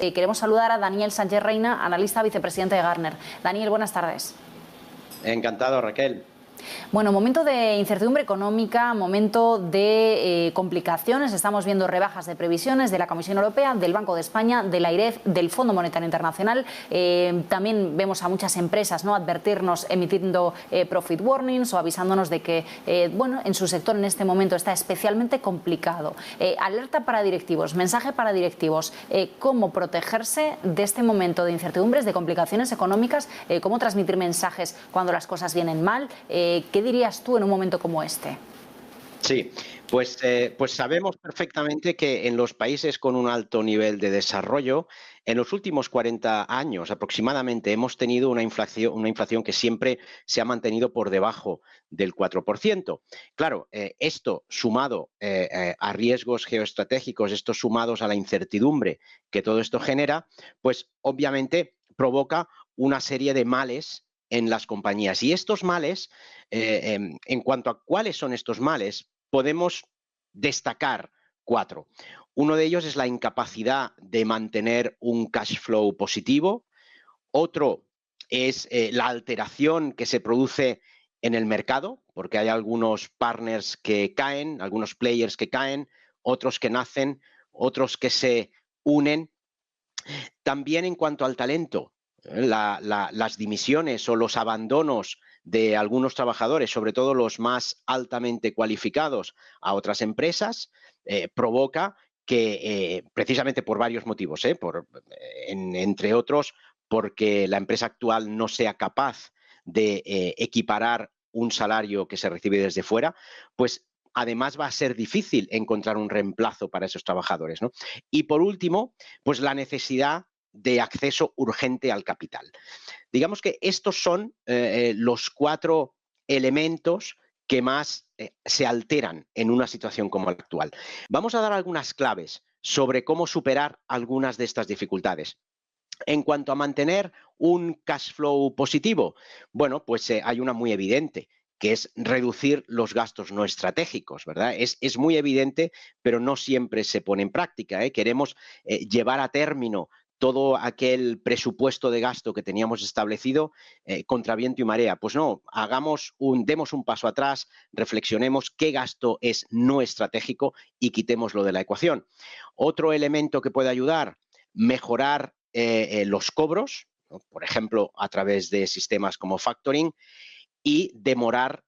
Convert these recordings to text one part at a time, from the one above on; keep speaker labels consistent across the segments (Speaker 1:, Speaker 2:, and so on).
Speaker 1: Queremos saludar a Daniel Sánchez Reina, analista vicepresidente de Gartner. Daniel, buenas tardes.
Speaker 2: Encantado, Raquel.
Speaker 1: Bueno, momento de incertidumbre económica, momento de complicaciones. Estamos viendo rebajas de previsiones de la Comisión Europea, del Banco de España, de la AIREF, del Fondo Monetario Internacional. También vemos a muchas empresas, ¿no?, advertirnos emitiendo profit warnings o avisándonos de que en su sector en este momento está especialmente complicado. Alerta para directivos, mensaje para directivos. ¿Cómo protegerse de este momento de incertidumbres, de complicaciones económicas? ¿Cómo transmitir mensajes cuando las cosas vienen mal? ¿Qué dirías tú en un momento como este?
Speaker 2: Sí, pues sabemos perfectamente que en los países con un alto nivel de desarrollo, en los últimos 40 años aproximadamente hemos tenido una inflación que siempre se ha mantenido por debajo del 4%. Claro, esto sumado a riesgos geoestratégicos, estos sumados a la incertidumbre que todo esto genera, pues obviamente provoca una serie de males en las compañías. Y estos males, en cuanto a cuáles son estos males, podemos destacar 4. Uno de ellos es la incapacidad de mantener un cash flow positivo. Otro es la alteración que se produce en el mercado, porque hay algunos partners que caen, algunos players que caen, otros que nacen, otros que se unen. También en cuanto al talento, las dimisiones o los abandonos de algunos trabajadores, sobre todo los más altamente cualificados, a otras empresas, provoca que, precisamente por varios motivos, entre otros, porque la empresa actual no sea capaz de equiparar un salario que se recibe desde fuera, pues además va a ser difícil encontrar un reemplazo para esos trabajadores, ¿no? Y por último, pues la necesidad de acceso urgente al capital. Digamos que estos son los 4 elementos que más se alteran en una situación como la actual. Vamos a dar algunas claves sobre cómo superar algunas de estas dificultades. En cuanto a mantener un cash flow positivo, bueno, pues hay una muy evidente, que es reducir los gastos no estratégicos, ¿verdad? Es muy evidente, pero no siempre se pone en práctica, ¿eh? Queremos llevar a término todo aquel presupuesto de gasto que teníamos establecido contra viento y marea. Pues no, demos un paso atrás, reflexionemos qué gasto es no estratégico y quitémoslo de la ecuación. Otro elemento que puede ayudar, mejorar los cobros, ¿no?, por ejemplo, a través de sistemas como factoring, y demorar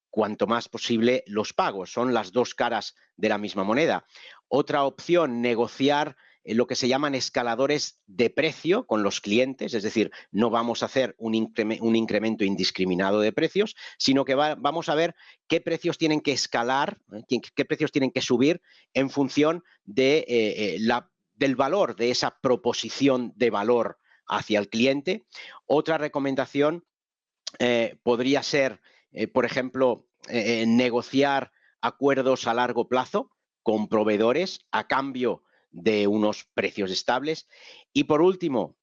Speaker 2: cuanto más posible los pagos. Son las dos caras de la misma moneda. Otra opción, negociar lo que se llaman escaladores de precio con los clientes, es decir, no vamos a hacer un incremento indiscriminado de precios, sino que vamos a ver qué precios tienen que escalar, qué precios tienen que subir en función de del valor de esa proposición de valor hacia el cliente. Otra recomendación podría ser, por ejemplo, negociar acuerdos a largo plazo con proveedores a cambio de unos precios estables. Y por último,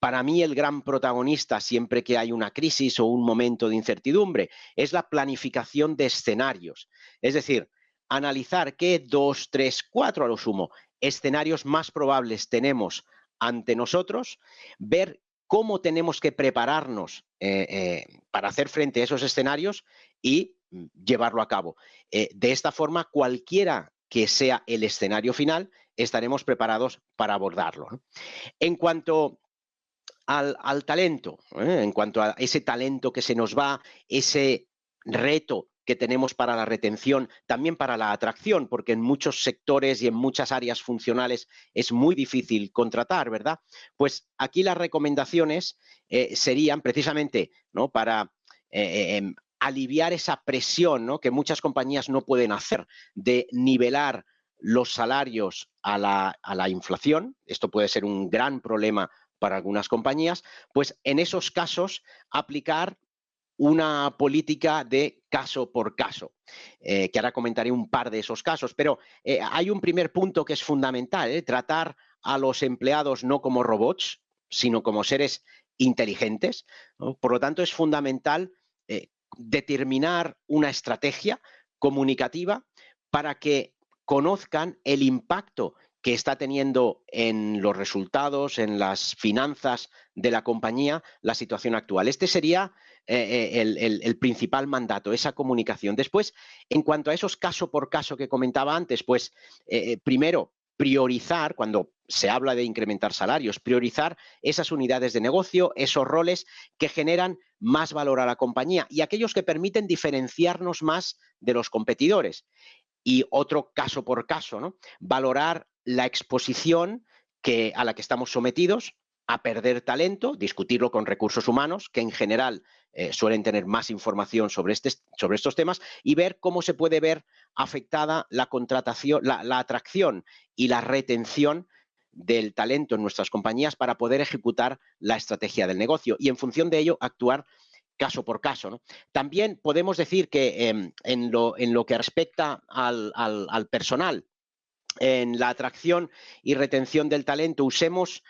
Speaker 2: para mí el gran protagonista siempre que hay una crisis o un momento de incertidumbre es la planificación de escenarios. Es decir, analizar qué 2, 3, 4 a lo sumo escenarios más probables tenemos ante nosotros, ver cómo tenemos que prepararnos para hacer frente a esos escenarios y llevarlo a cabo. De esta forma, cualquiera que sea el escenario final, estaremos preparados para abordarlo, ¿no? En cuanto al talento, en cuanto a ese talento que se nos va, ese reto que tenemos para la retención, también para la atracción, porque en muchos sectores y en muchas áreas funcionales es muy difícil contratar, ¿verdad? Pues aquí las recomendaciones serían precisamente, ¿no?, para aliviar esa presión, ¿no?, que muchas compañías no pueden hacer de nivelar los salarios a la inflación. Esto puede ser un gran problema para algunas compañías, pues en esos casos aplicar una política de caso por caso, que ahora comentaré un par de esos casos, pero hay un primer punto que es fundamental, tratar a los empleados no como robots, sino como seres inteligentes, ¿no? Por lo tanto, es fundamental determinar una estrategia comunicativa para que conozcan el impacto que está teniendo en los resultados, en las finanzas de la compañía, la situación actual. Este sería el principal mandato, esa comunicación. Después, en cuanto a esos caso por caso que comentaba antes, pues primero, priorizar, cuando se habla de incrementar salarios, priorizar esas unidades de negocio, esos roles que generan más valor a la compañía y aquellos que permiten diferenciarnos más de los competidores. Y otro caso por caso, ¿no? Valorar la exposición a la que estamos sometidos a perder talento, discutirlo con recursos humanos, que en general suelen tener más información sobre estos temas, y ver cómo se puede ver afectada la contratación, la atracción y la retención del talento en nuestras compañías para poder ejecutar la estrategia del negocio y en función de ello actuar caso por caso, ¿no? También podemos decir que en lo que respecta al personal, en la atracción y retención del talento, usemos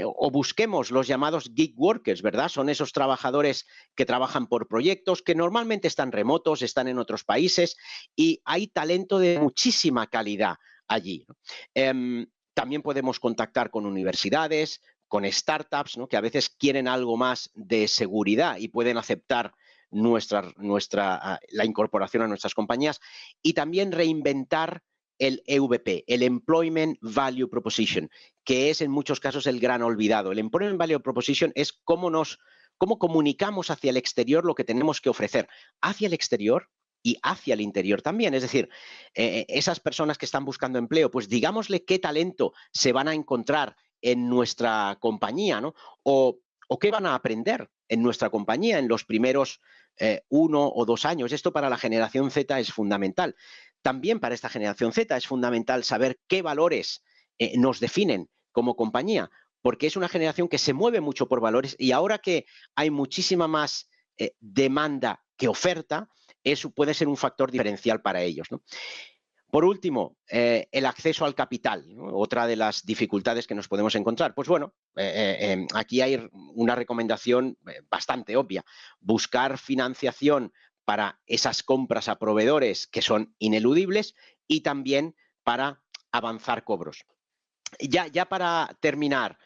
Speaker 2: o busquemos los llamados gig workers, ¿verdad? Son esos trabajadores que trabajan por proyectos, que normalmente están remotos, están en otros países y hay talento de muchísima calidad allí, ¿no? También podemos contactar con universidades, con startups, ¿no? Que a veces quieren algo más de seguridad y pueden aceptar la incorporación a nuestras compañías y también reinventar el EVP, el Employment Value Proposition, que es en muchos casos el gran olvidado. El Employment Value Proposition es cómo comunicamos hacia el exterior lo que tenemos que ofrecer hacia el exterior y hacia el interior también. Es decir, esas personas que están buscando empleo, pues digámosle qué talento se van a encontrar en nuestra compañía, ¿no? O qué van a aprender en nuestra compañía en los primeros 1 o 2 años. Esto para la generación Z es fundamental. También para esta generación Z es fundamental saber qué valores nos definen como compañía, porque es una generación que se mueve mucho por valores y ahora que hay muchísima más demanda que oferta, eso puede ser un factor diferencial para ellos, ¿no? Por último, el acceso al capital, ¿no? Otra de las dificultades que nos podemos encontrar. Pues bueno, aquí hay una recomendación bastante obvia. Buscar financiación para esas compras a proveedores que son ineludibles y también para avanzar cobros. Ya para terminar,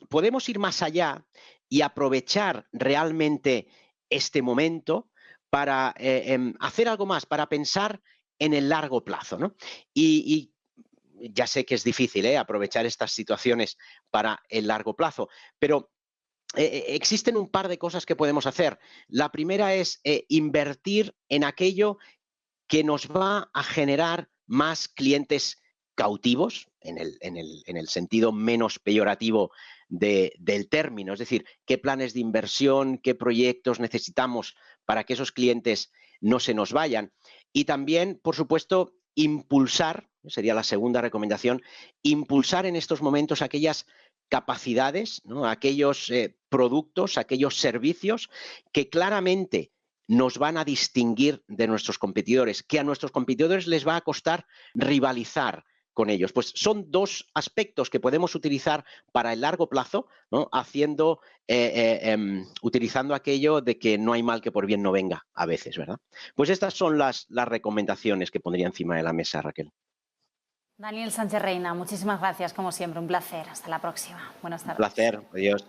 Speaker 2: podemos ir más allá y aprovechar realmente este momento para hacer algo más, para pensar en el largo plazo, ¿no? Y ya sé que es difícil aprovechar estas situaciones para el largo plazo, pero existen un par de cosas que podemos hacer. La primera es invertir en aquello que nos va a generar más clientes cautivos, en el sentido menos peyorativo del término, es decir, qué planes de inversión, qué proyectos necesitamos para que esos clientes no se nos vayan. Y también, por supuesto, impulsar, sería la segunda recomendación, impulsar en estos momentos aquellas capacidades, ¿no? Aquellos productos, aquellos servicios que claramente nos van a distinguir de nuestros competidores, que a nuestros competidores les va a costar rivalizar con ellos. Pues son dos aspectos que podemos utilizar para el largo plazo, ¿no? Utilizando aquello de que no hay mal que por bien no venga a veces, ¿verdad? Pues estas son las recomendaciones que pondría encima de la mesa, Raquel.
Speaker 1: Daniel Sánchez Reina, muchísimas gracias, como siempre, un placer. Hasta la próxima. Buenas tardes.
Speaker 2: Un placer, adiós.